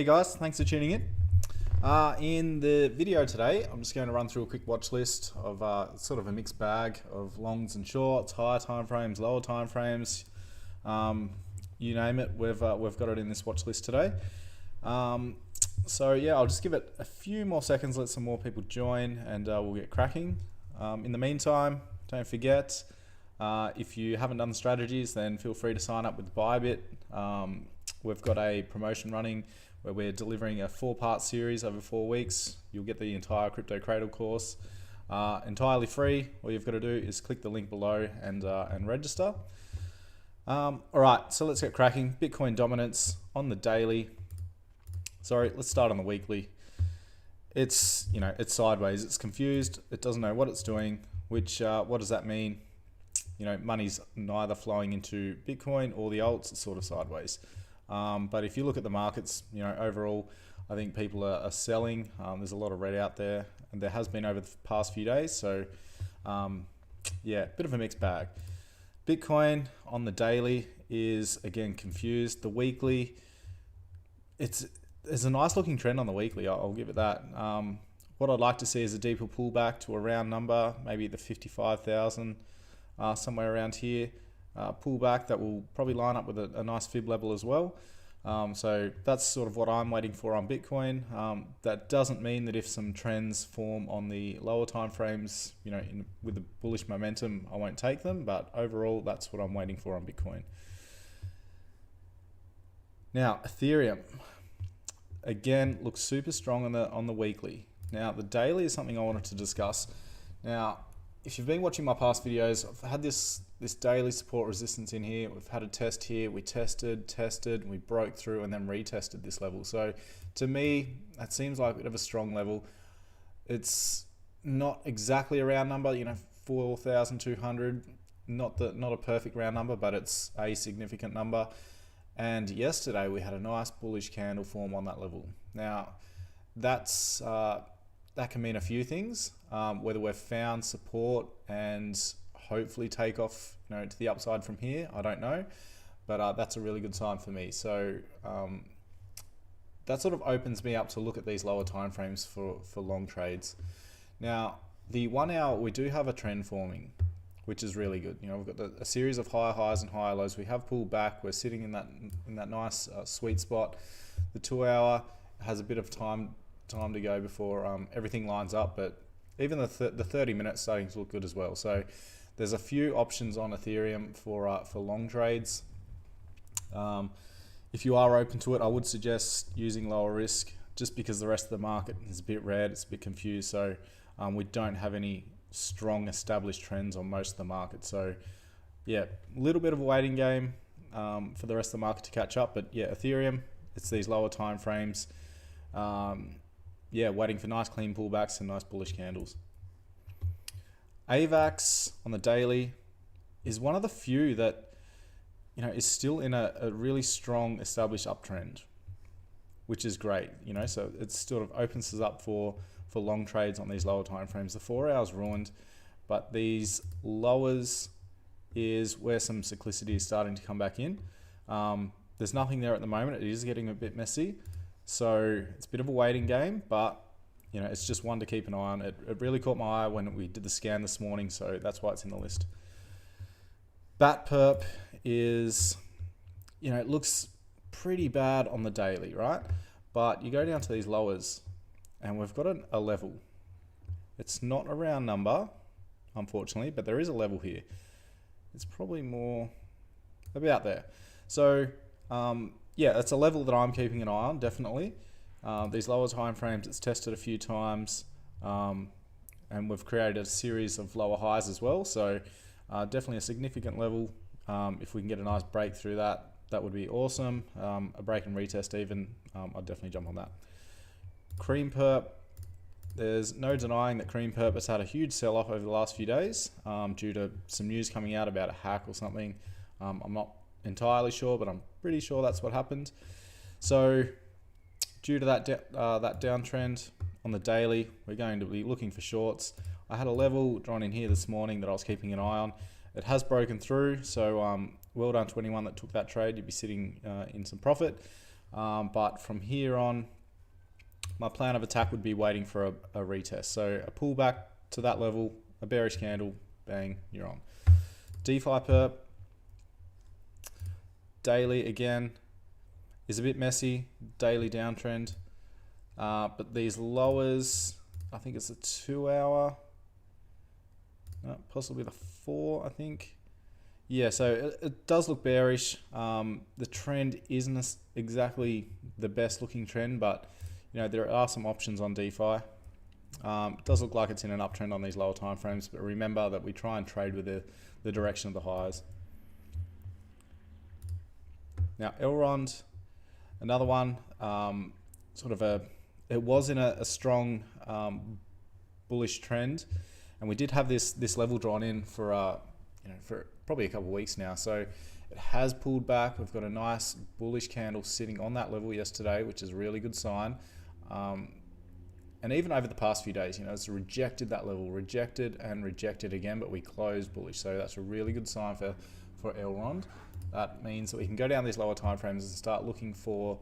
Hey guys, thanks for tuning in. In the video today, I'm just going to run through a quick watch list of sort of a mixed bag of longs and shorts, higher time frames, lower time frames, you name it. We've got it in this watch list today. So yeah, I'll just give it a few more seconds, let some more people join, and we'll get cracking. In the meantime, don't forget, if you haven't done the strategies, then feel free to sign up with Bybit. We've got a promotion running where we're delivering a 4-part series over 4 weeks. You'll get the entire Crypto Cradle course entirely free. All you've got to do is click the link below and register. All right, so let's get cracking. Bitcoin dominance on the daily. Sorry, let's start on the weekly. It's sideways. It's confused. It doesn't know what it's doing. What does that mean? Money's neither flowing into Bitcoin or the alts. It's sort of sideways. But if you look at the markets, overall, I think people are selling. There's a lot of red out there, and there has been over the past few days. So, yeah, bit of a mixed bag. Bitcoin on the daily is again confused. The weekly, there's a nice looking trend on the weekly. I'll give it that. What I'd like to see is a deeper pullback to a round number, maybe the 55,000, somewhere around here. Pullback that will probably line up with a nice fib level as well. So that's sort of what I'm waiting for on Bitcoin. That doesn't mean that if some trends form on the lower time frames, with the bullish momentum, I won't take them. But overall, that's what I'm waiting for on Bitcoin. Now, Ethereum, again, looks super strong on the weekly. Now, the daily is something I wanted to discuss. Now, if you've been watching my past videos, I've had this daily support resistance in here. We've had a test here. We tested, we broke through, and then retested this level. So to me, that seems like a bit of a strong level. It's not exactly a round number, 4,200. Not a perfect round number, but it's a significant number. And yesterday we had a nice bullish candle form on that level. Now, that can mean a few things. Whether we've found support and hopefully take off to the upside from here, I don't know, but that's a really good sign for me. So that sort of opens me up to look at these lower time frames for long trades. Now, the 1 hour, we do have a trend forming, which is really good. We've got a series of higher highs and higher lows. We have pulled back. We're sitting in that nice sweet spot. The 2 hour has a bit of time to go before everything lines up, but even the 30 minutes starting to look good as well. So there's a few options on Ethereum for long trades. If you are open to it, I would suggest using lower risk, just because the rest of the market is a bit red, it's a bit confused. So we don't have any strong established trends on most of the market. So yeah, a little bit of a waiting game for the rest of the market to catch up. But yeah, Ethereum, it's these lower time frames. Yeah, waiting for nice clean pullbacks and nice bullish candles. AVAX on the daily is one of the few that is still in a really strong established uptrend, which is great. So it sort of opens us up for long trades on these lower time frames. The 4 hours ruined, but these lowers is where some cyclicity is starting to come back in. There's nothing there at the moment. It is getting a bit messy. So it's a bit of a waiting game, but it's just one to keep an eye on. It really caught my eye when we did the scan this morning, so that's why it's in the list. Bat perp is, it looks pretty bad on the daily, right? But you go down to these lowers, and we've got a level. It's not a round number, unfortunately, but there is a level here. It's probably more about there. So, yeah, it's a level that I'm keeping an eye on, definitely. These lower time frames, it's tested a few times, and we've created a series of lower highs as well. So definitely a significant level. If we can get a nice break through that would be awesome. A break and retest even, I'd definitely jump on that. Cream perp, there's no denying that cream perp has had a huge sell-off over the last few days due to some news coming out about a hack or something. I'm not entirely sure, but I'm pretty sure that's what happened. So due to that downtrend on the daily, we're going to be looking for shorts. I had a level drawn in here this morning that I was keeping an eye on. It has broken through, so well done to anyone that took that trade. You'd be sitting in some profit. But from here on, my plan of attack would be waiting for a retest. So a pullback to that level, a bearish candle, bang, you're on. DeFi perp, daily again, is a bit messy, daily downtrend. But these lowers, I think it's a 2 hour, no, possibly the 4, I think. Yeah, so it does look bearish. The trend isn't exactly the best looking trend, but you know, there are some options on DeFi. It does look like it's in an uptrend on these lower time frames, but remember that we try and trade with the direction of the highs. Now, Elrond, another one, it was in a strong bullish trend, and we did have this level drawn in for for probably a couple of weeks now. So it has pulled back. We've got a nice bullish candle sitting on that level yesterday, which is a really good sign. And even over the past few days, you know, it's rejected that level, rejected and rejected again, but we closed bullish. So that's a really good sign for Elrond. That means that we can go down these lower time frames and start looking for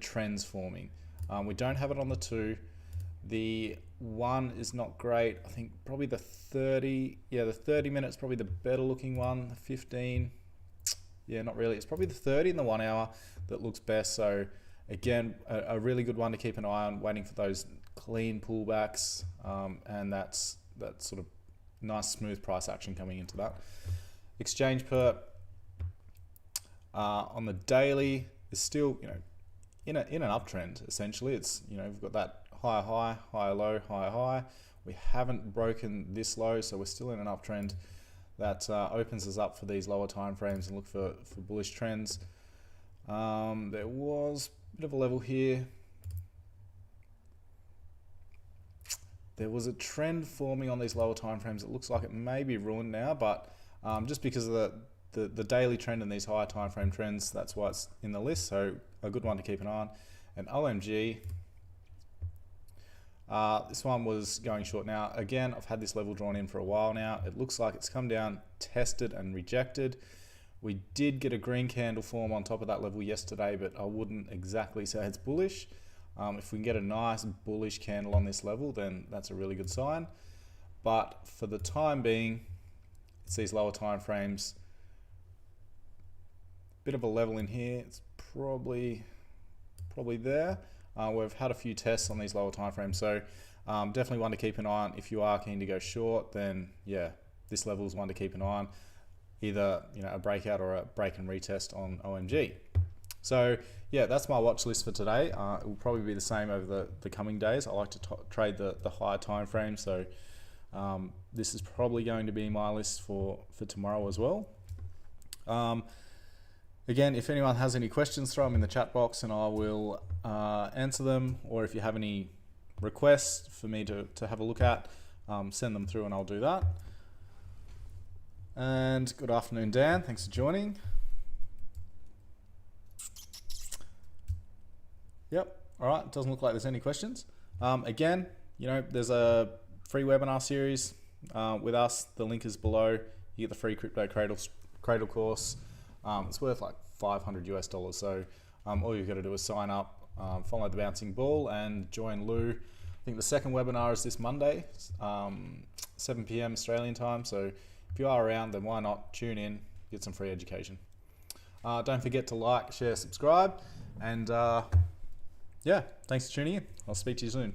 trends forming. We don't have it on the 2. The 1 is not great. I think probably the 30 minutes probably the better looking one. The 15, yeah, not really. It's probably the 30 and the 1 hour that looks best. So again, a really good one to keep an eye on, waiting for those clean pullbacks, and that's sort of nice smooth price action coming into that. Exchange perp on the daily is still, you know, in an uptrend. Essentially, it's, you know, we've got that higher high, higher low, higher high. We haven't broken this low, so we're still in an uptrend. That opens us up for these lower time frames and look for bullish trends. There was a bit of a level here. There was a trend forming on these lower time frames. It looks like it may be ruined now, but just because of the daily trend and these higher time frame trends, that's why it's in the list. So a good one to keep an eye on. And OMG, this one was going short now. Again, I've had this level drawn in for a while now. It looks like it's come down, tested and rejected. We did get a green candle form on top of that level yesterday, but I wouldn't exactly say it's bullish. If we can get a nice bullish candle on this level, then that's a really good sign. But for the time being, it's these lower time frames. Bit of a level in here. It's probably there. We've had a few tests on these lower time frames, so definitely one to keep an eye on. If you are keen to go short, then yeah, this level is one to keep an eye on. Either, you know, a breakout or a break and retest on OMG. So yeah, that's my watch list for today. It will probably be the same over the coming days. I like to trade the higher time frame, so this is probably going to be my list for tomorrow as well. Again, if anyone has any questions, throw them in the chat box and I will answer them. Or if you have any requests for me to have a look at, send them through and I'll do that. And good afternoon, Dan. Thanks for joining. Yep. All right. It doesn't look like there's any questions. Again, you know, there's a free webinar series with us. The link is below. You get the free crypto cradle course. It's worth like $500 US. So all you've got to do is sign up, follow the bouncing ball, and join Lou. I think the second webinar is this Monday, 7 p.m. Australian time. So if you are around, then why not tune in, get some free education. Don't forget to like, share, subscribe, and yeah, thanks for tuning in. I'll speak to you soon.